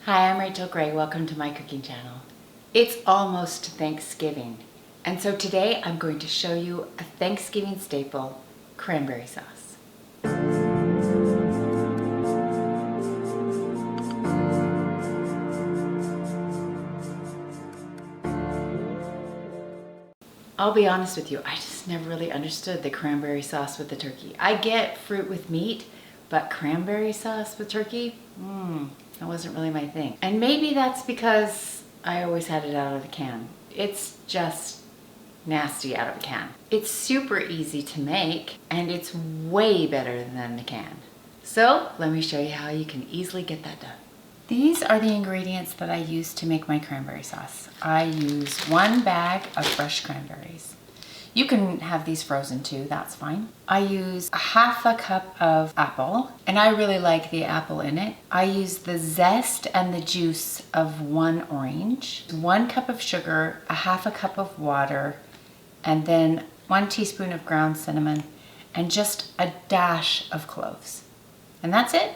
Hi, I'm Rachel Gray. Welcome to my cooking channel. It's almost Thanksgiving, and so today I'm going to show you a Thanksgiving staple, cranberry sauce. I'll be honest with you, I just never really understood the cranberry sauce with the turkey. I get fruit with meat, but cranberry sauce with turkey? That wasn't really my thing. And maybe that's because I always had it out of the can. It's just nasty out of the can. It's super easy to make, and it's way better than the can. So let me show you how you can easily get that done. These are the ingredients that I use to make my cranberry sauce. I use 1 bag of fresh cranberries. You can have these frozen too, that's fine. I use 1/2 cup of apple, and I really like the apple in it. I use the zest and the juice of 1 orange, 1 cup of sugar, 1/2 cup of water, and then 1 teaspoon of ground cinnamon, and just a dash of cloves. And that's it.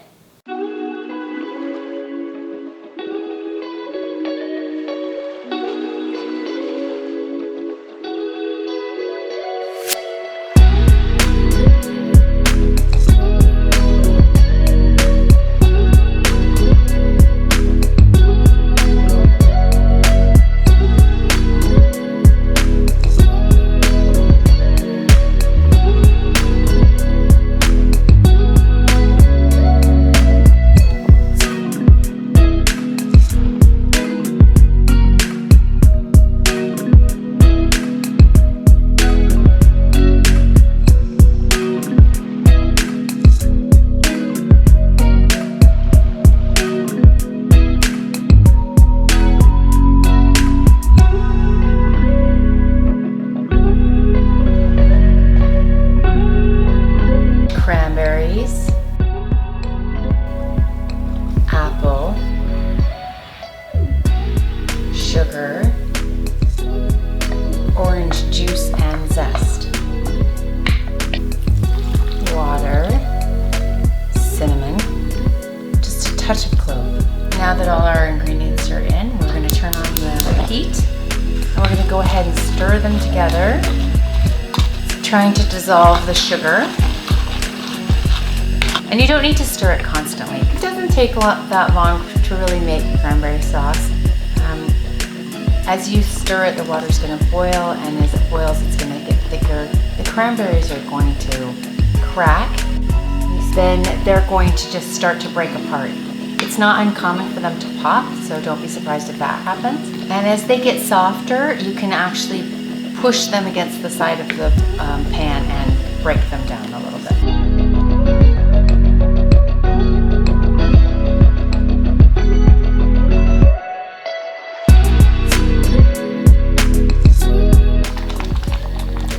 Cranberries, apple, sugar, orange juice and zest, water, cinnamon, just a touch of clove. Now that all our ingredients are in, we're going to turn on the heat, and we're going to go ahead and stir them together, trying to dissolve the sugar. And you don't need to stir it constantly. It doesn't take that long to really make cranberry sauce. As you stir it, the water's going to boil, and as it boils, it's going to get thicker. The cranberries are going to crack. Then they're going to just start to break apart. It's not uncommon for them to pop, so don't be surprised if that happens. And as they get softer, you can actually push them against the side of the pan and break them down a little bit.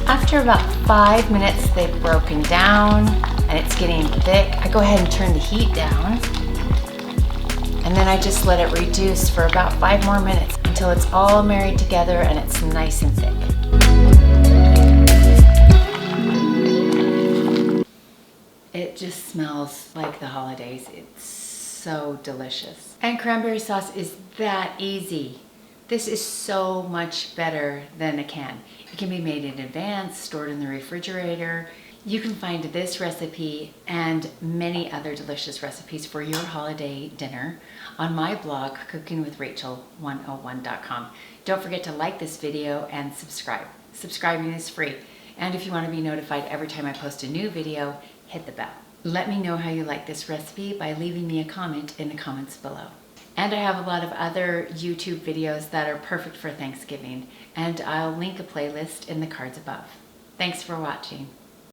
After about 5 minutes, they've broken down and it's getting thick. I go ahead and turn the heat down, and then I just let it reduce for about 5 more minutes until it's all married together and it's nice and thick. It just smells like the holidays. It's so delicious. And cranberry sauce is that easy. This is so much better than a can. It can be made in advance, stored in the refrigerator. You can find this recipe and many other delicious recipes for your holiday dinner on my blog, cookingwithrachel101.com. Don't forget to like this video and subscribe. Subscribing is free. And if you want to be notified every time I post a new video, hit the bell. Let me know how you like this recipe by leaving me a comment in the comments below. And I have a lot of other YouTube videos that are perfect for Thanksgiving, and I'll link a playlist in the cards above. Thanks for watching.